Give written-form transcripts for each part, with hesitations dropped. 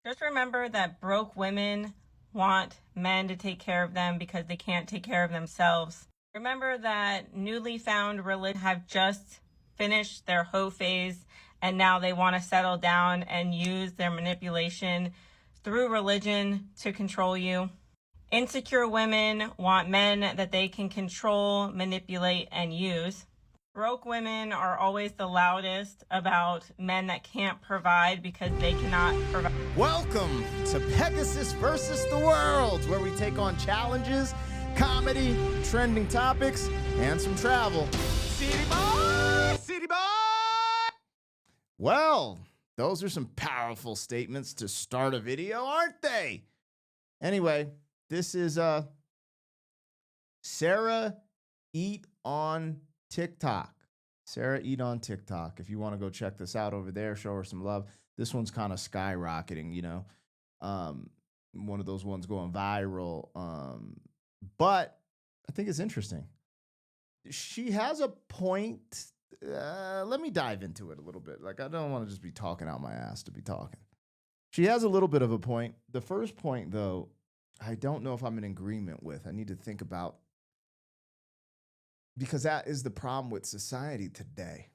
Just remember that broke women want men to take care of them because they can't take care of themselves. Remember that newly found religion have just finished their hoe phase and now they want to settle down and use their manipulation through religion to control you. Insecure women want men that they can control, manipulate, and use. Broke women are always the loudest about men that can't provide because they cannot provide. Welcome to Pegasus versus the World, where we take on challenges, comedy, trending topics, and some travel. City boy! City boy! Well, those are some powerful statements to start a video, aren't they? Anyway, this is Sarah Eat on TikTok. Sarah Eat on TikTok. If you want to go check this out over there, show her some love. This one's kind of skyrocketing, you know. One of those ones going viral. But I think it's interesting. She has a point. Let me dive into it a little bit. Like, I don't want to just be talking out my ass to be talking. She has a little bit of a point. The first point, though, I don't know if I'm in agreement with. I need to think about, because that is the problem with society today.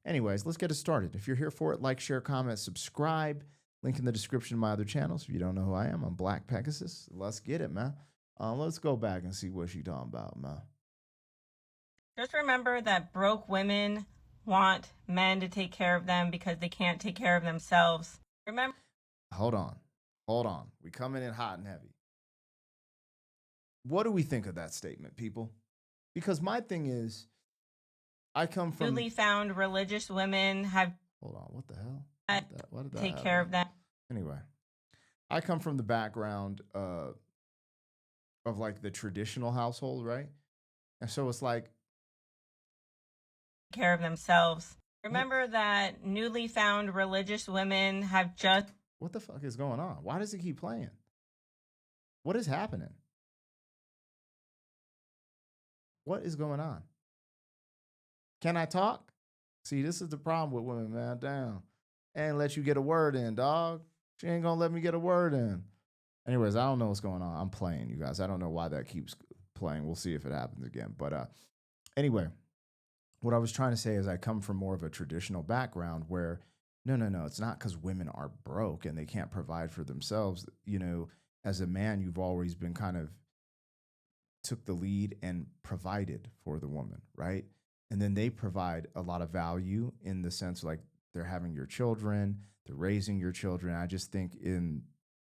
Anyways, let's get it started. If you're here for it, like, share, comment, subscribe. Link in the description of my other channels. If you don't know who I am, I'm Black Pegasus. Let's get it, man. Let's go back and see what she's talking about, man. Just remember that broke women want men to take care of them because they can't take care of themselves. Remember. Hold on. We coming in hot and heavy. What do we think of that statement, people? Because my thing is, I come from newly found religious women have. Hold on. What the hell? What did that take happen? care of them. Anyway, I come from the background of like the traditional household, right? And so it's like, care of themselves. Remember that newly found religious women have just. What the fuck is going on? Why does it keep playing? What is happening? What is going on? Can I talk? See, this is the problem with women, man. Damn. Ain't let you get a word in, dog. She ain't gonna let me get a word in. Anyways, I don't know what's going on. I'm playing, you guys. I don't know why that keeps playing. We'll see if it happens again. But anyway, what I was trying to say is I come from more of a traditional background where no. It's not because women are broke and they can't provide for themselves. You know, as a man, you've always been kind of took the lead and provided for the woman, right? And then they provide a lot of value in the sense like they're having your children, they're raising your children. I just think in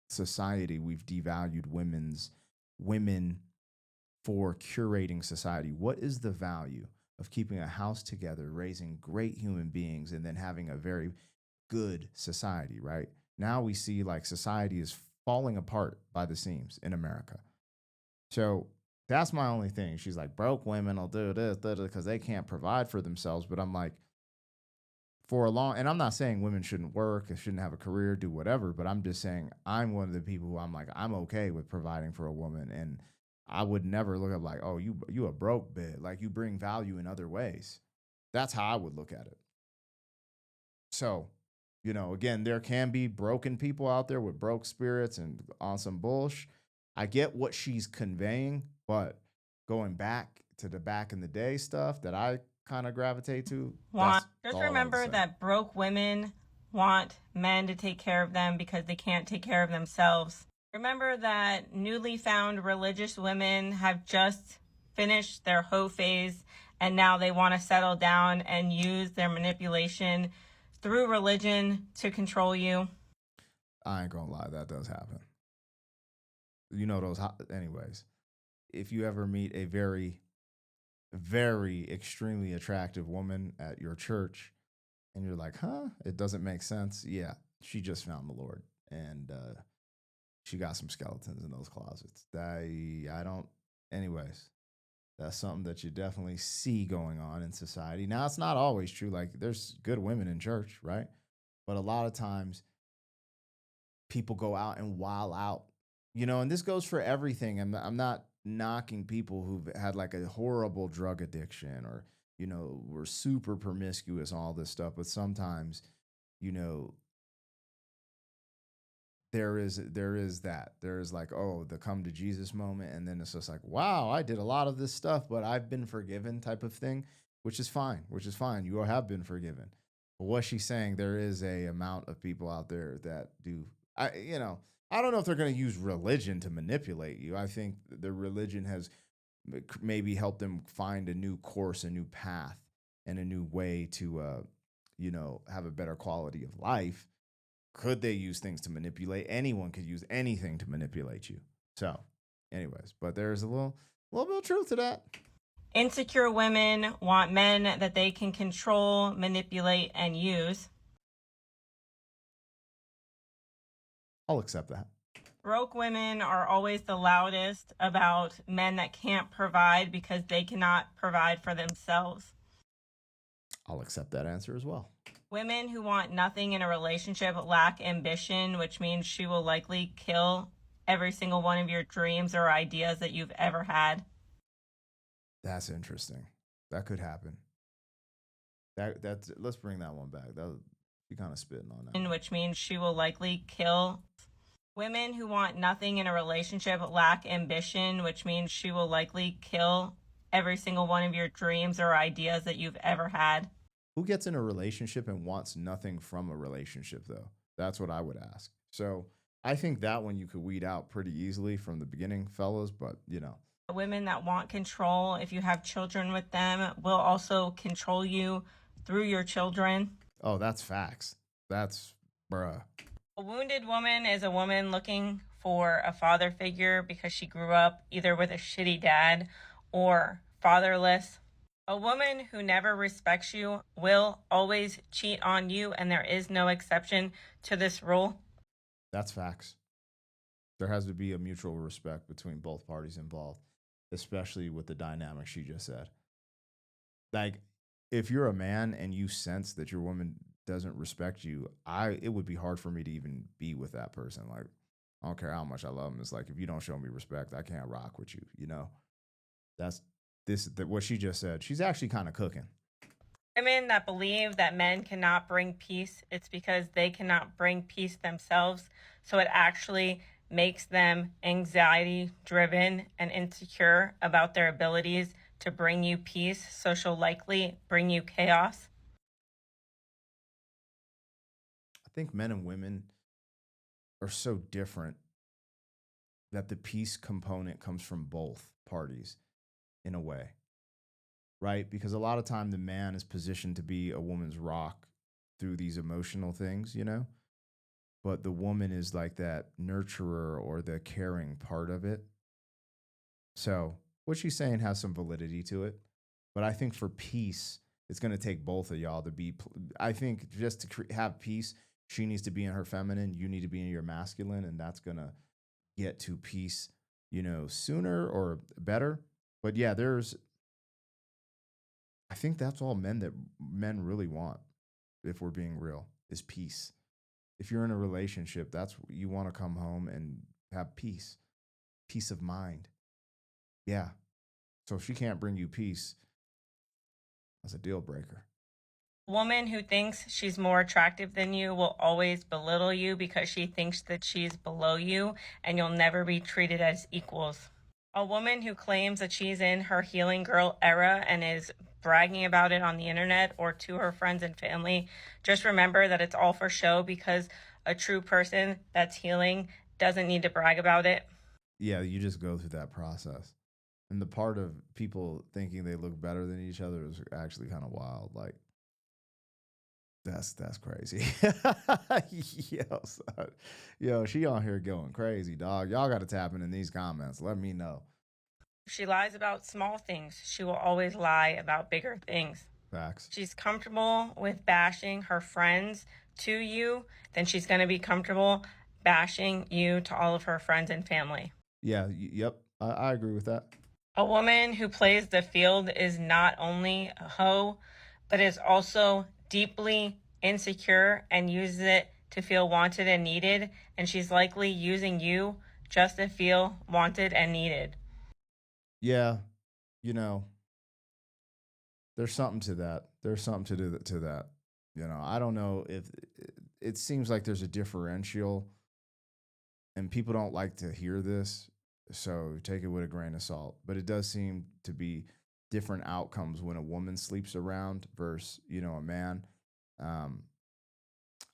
society, we've devalued women for curating society. What is the value of keeping a house together, raising great human beings, and then having a very good society, right? Now we see like society is falling apart by the seams in America. So that's my only thing. She's like, broke women will do this because they can't provide for themselves. But I'm like, and I'm not saying women shouldn't work, shouldn't have a career, do whatever, but I'm just saying I'm one of the people who I'm like, I'm okay with providing for a woman. And I would never look at like, oh, you a broke bitch. Like you bring value in other ways. That's how I would look at it. So, you know, again, there can be broken people out there with broke spirits and on some bullshit. I get what she's conveying, but going back to the back in the day stuff that I kind of gravitate to. Just remember that broke women want men to take care of them because they can't take care of themselves. Remember that newly found religious women have just finished their hoe phase and now they want to settle down and use their manipulation through religion to control you. I ain't gonna lie, that does happen. You know those, anyways. If you ever meet a very, very extremely attractive woman at your church and you're like, huh, it doesn't make sense. Yeah, she just found the Lord and she got some skeletons in those closets. Anyways, that's something that you definitely see going on in society. Now, it's not always true. Like, there's good women in church, right? But a lot of times people go out and wild out, you know, and this goes for everything. I'm not knocking people who've had like a horrible drug addiction or, you know, were super promiscuous, all this stuff. But sometimes, you know, there is that. There is like, oh, the come to Jesus moment, and then it's just like, wow, I did a lot of this stuff, but I've been forgiven type of thing, which is fine, which is fine. You have been forgiven. But what she's saying, there is a amount of people out there that do. I don't know if they're going to use religion to manipulate you. I think the religion has maybe helped them find a new course, a new path, and a new way to, have a better quality of life. Could they use things to manipulate? Anyone could use anything to manipulate you. So, anyways, but there's a little bit of truth to that. Insecure women want men that they can control, manipulate, and use. I'll accept that. Broke women are always the loudest about men that can't provide because they cannot provide for themselves. I'll accept that answer as well. Women who want nothing in a relationship lack ambition, which means she will likely kill every single one of your dreams or ideas that you've ever had. That's interesting. That could happen. That's let's bring that one back. That be kind of spitting on that. Which means she will likely kill. Women who want nothing in a relationship lack ambition, which means she will likely kill every single one of your dreams or ideas that you've ever had. Who gets in a relationship and wants nothing from a relationship, though? That's what I would ask. So I think that one you could weed out pretty easily from the beginning, fellas, but Women that want control, if you have children with them, will also control you through your children. Oh, that's facts. That's bruh. A wounded woman is a woman looking for a father figure because she grew up either with a shitty dad or fatherless. A woman who never respects you will always cheat on you, and there is no exception to this rule. That's facts. There has to be a mutual respect between both parties involved, especially with the dynamic she just said. Like, if you're a man and you sense that your woman doesn't respect you, it would be hard for me to even be with that person. Like, I don't care how much I love him. It's like, if you don't show me respect, I can't rock with you. That's what she just said. She's actually kind of cooking. Women that believe that men cannot bring peace, it's because they cannot bring peace themselves. So it actually makes them anxiety driven and insecure about their abilities to bring you peace. So she'll likely bring you chaos. I think men and women are so different that the peace component comes from both parties in a way, right? Because a lot of time the man is positioned to be a woman's rock through these emotional things, but the woman is like that nurturer or the caring part of it. So what she's saying has some validity to it, but I think for peace, it's going to take both of y'all to be. I think just to have peace, she needs to be in her feminine, you need to be in your masculine, and that's going to get to peace, sooner or better. But yeah, I think that's all men really want, if we're being real, is peace. If you're in a relationship, that's you want to come home and have peace of mind. Yeah. So if she can't bring you peace, that's a deal breaker. A woman who thinks she's more attractive than you will always belittle you because she thinks that she's below you, and you'll never be treated as equals. A woman who claims that she's in her healing girl era and is bragging about it on the internet or to her friends and family, just remember that it's all for show, because a true person that's healing doesn't need to brag about it. Yeah, you just go through that process. And the part of people thinking they look better than each other is actually kind of wild. Like, that's crazy. Yo, she on here going crazy, dog. Y'all got to tap in these comments. Let me know. If she lies about small things, she will always lie about bigger things. Facts. She's comfortable with bashing her friends to you, then she's going to be comfortable bashing you to all of her friends and family. Yeah, yep. I agree with that. A woman who plays the field is not only a hoe, but is also deeply insecure and uses it to feel wanted and needed. And she's likely using you just to feel wanted and needed. Yeah, there's something to that. There's something to that. I don't know if it seems like there's a differential and people don't like to hear this, so take it with a grain of salt. But it does seem to be different outcomes when a woman sleeps around versus, a man. Um,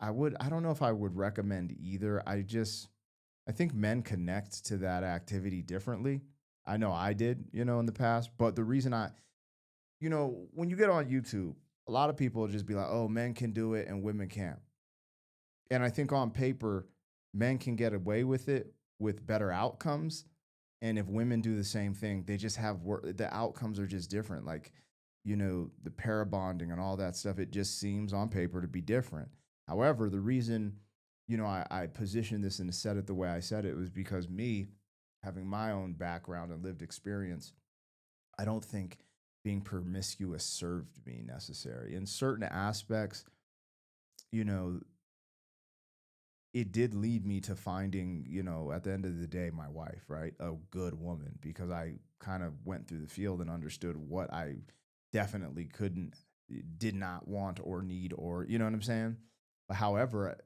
I don't know if I would recommend either. I think men connect to that activity differently. I know I did, in the past, but the reason when you get on YouTube, a lot of people just be like, "Oh, men can do it and women can't." And I think on paper, men can get away with it with better outcomes. And if women do the same thing, they just have the outcomes are just different. Like, the para bonding and all that stuff, it just seems on paper to be different. However, the reason, I positioned this and said it the way I said it was because me having my own background and lived experience, I don't think being promiscuous served me necessary. In certain aspects, you know, it did lead me to finding, at the end of the day, my wife, right? A good woman, because I kind of went through the field and understood what I definitely did not want or need, or, you know what I'm saying? But however,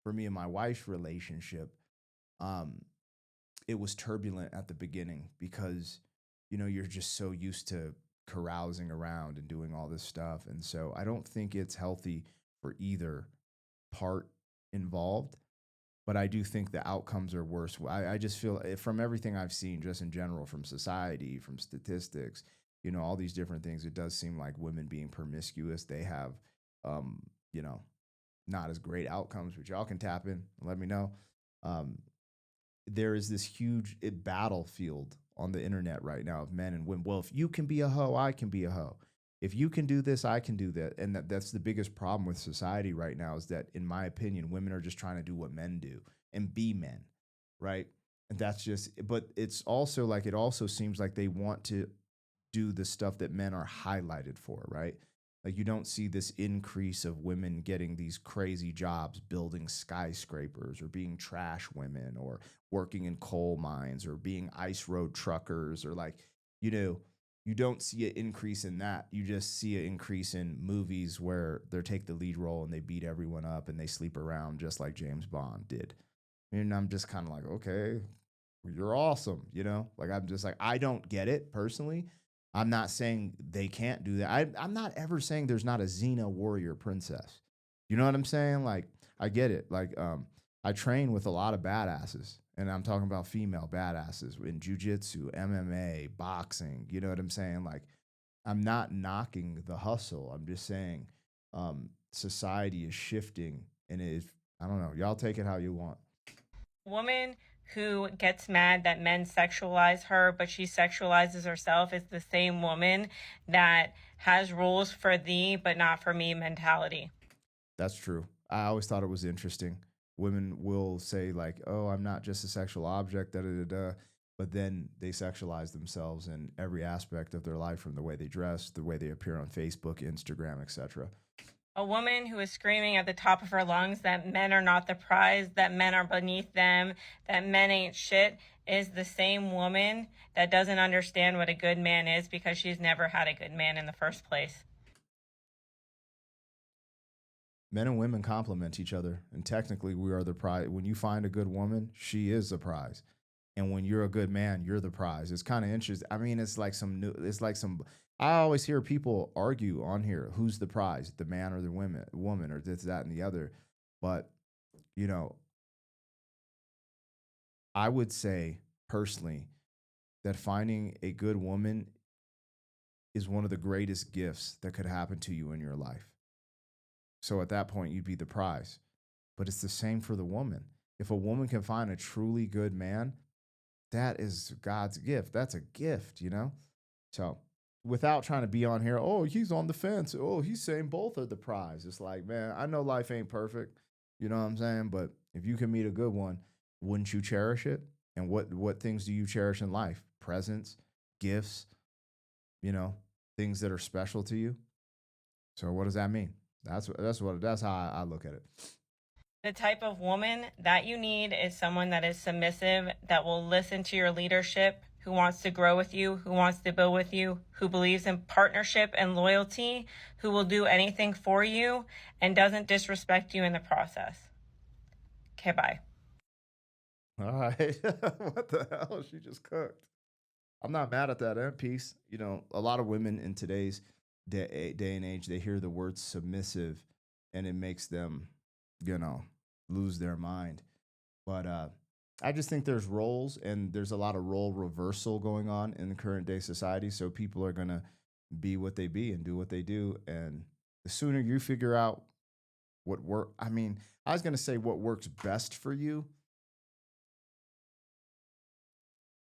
for me and my wife's relationship, um, it was turbulent at the beginning because, you're just so used to carousing around and doing all this stuff. And so I don't think it's healthy for either part involved, but I do think the outcomes are worse. I just feel from everything I've seen, just in general, from society, from statistics, all these different things, it does seem like women being promiscuous, they have, um, you know, not as great outcomes, which y'all can tap in and let me know. Um, there is this huge battlefield on the internet right now of men and women. Well, if you can be a hoe, I can be a hoe. If you can do this, I can do that. And that's the biggest problem with society right now is that, in my opinion, women are just trying to do what men do and be men, right? And that's just, but it's also like, it also seems like they want to do the stuff that men are highlighted for, right? Like you don't see this increase of women getting these crazy jobs building skyscrapers or being trash women or working in coal mines or being ice road truckers or like, you know, you don't see an increase in that. You just see an increase in movies where they take the lead role and they beat everyone up and they sleep around just like James Bond did. And I'm just kind of like, okay, you're awesome, Like I'm just like, I don't get it personally. I'm not saying they can't do that. I'm not ever saying there's not a Xena warrior princess. You know what I'm saying? Like, I get it. Like, I train with a lot of badasses, and I'm talking about female badasses in jujitsu, MMA, boxing. You know what I'm saying? Like, I'm not knocking the hustle. I'm just saying, society is shifting, and it is. I don't know. Y'all take it how you want. Woman who gets mad that men sexualize her, but she sexualizes herself is the same woman that has rules for thee, but not for me mentality. That's true. I always thought it was interesting. Women will say like, "Oh, I'm not just a sexual object," da da da da, but then they sexualize themselves in every aspect of their life, from the way they dress, the way they appear on Facebook, Instagram, etc. A woman who is screaming at the top of her lungs that men are not the prize, that men are beneath them, that men ain't shit, is the same woman that doesn't understand what a good man is because she's never had a good man in the first place. Men and women complement each other, and technically, we are the prize. When you find a good woman, she is the prize, and when you're a good man, you're the prize. It's kind of interesting. I mean, it's like some new. It's like some. I always hear people argue on here: who's the prize, the man or the woman, or this, that, and the other. But you know, I would say personally that finding a good woman is one of the greatest gifts that could happen to you in your life. So at that point, you'd be the prize. But it's the same for the woman. If a woman can find a truly good man, that is God's gift. That's a gift. So without trying to be on here, oh, he's on the fence. Oh, he's saying both are the prize. It's like, man, I know life ain't perfect. You know what I'm saying? But if you can meet a good one, wouldn't you cherish it? And what things do you cherish in life? Presents, gifts, you know, things that are special to you. So what does that mean? That's how I look at it. The type of woman that you need is someone that is submissive, that will listen to your leadership, who wants to grow with you, who wants to build with you, who believes in partnership and loyalty, who will do anything for you and doesn't disrespect you in the process. Okay, bye. All right. What the hell? She just cooked. I'm not mad at that end piece. You know, a lot of women in today's day and age, they hear the word submissive and it makes them, you know, lose their mind. But I just think there's roles and there's a lot of role reversal going on in the current day society. So people are going to be what they be and do what they do. And the sooner you figure out I mean, I was going to say what works best for you,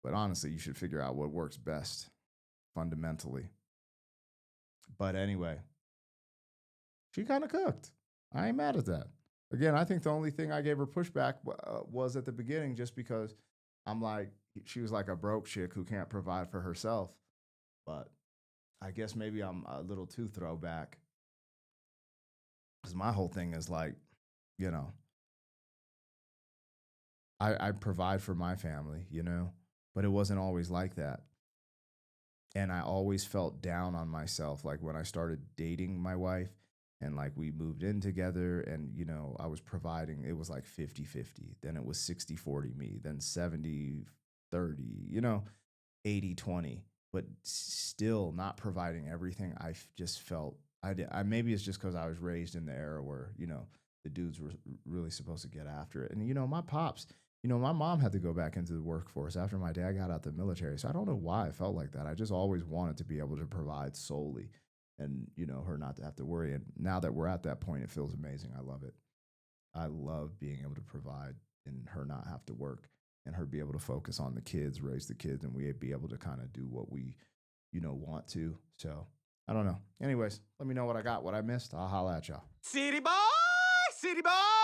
but honestly, you should figure out what works best fundamentally. But anyway, she kind of cooked. I ain't mad at that. Again, I think the only thing I gave her pushback was at the beginning, just because I'm like, she was like a broke chick who can't provide for herself. But I guess maybe I'm a little too throwback, because my whole thing is like, you know, I provide for my family, you know, but it wasn't always like that. And I always felt down on myself. Like when I started dating my wife and like we moved in together and, you know, I was providing, it was like 50-50. Then it was 60-40 me, then 70-30, you know, 80-20. But still not providing everything. Just felt, maybe it's just because I was raised in the era where, you know, the dudes were really supposed to get after it. And, you know, my pops, you know, my mom had to go back into the workforce after my dad got out the military. So I don't know why I felt like that. I just always wanted to be able to provide solely and, you know, her not to have to worry. And now that we're at that point, it feels amazing. I love it. I love being able to provide and her not have to work and her be able to focus on the kids, raise the kids, and we be able to kind of do what we, you know, want to. So I don't know. Anyways, let me know what I got, what I missed. I'll holla at y'all. City boy, city boy.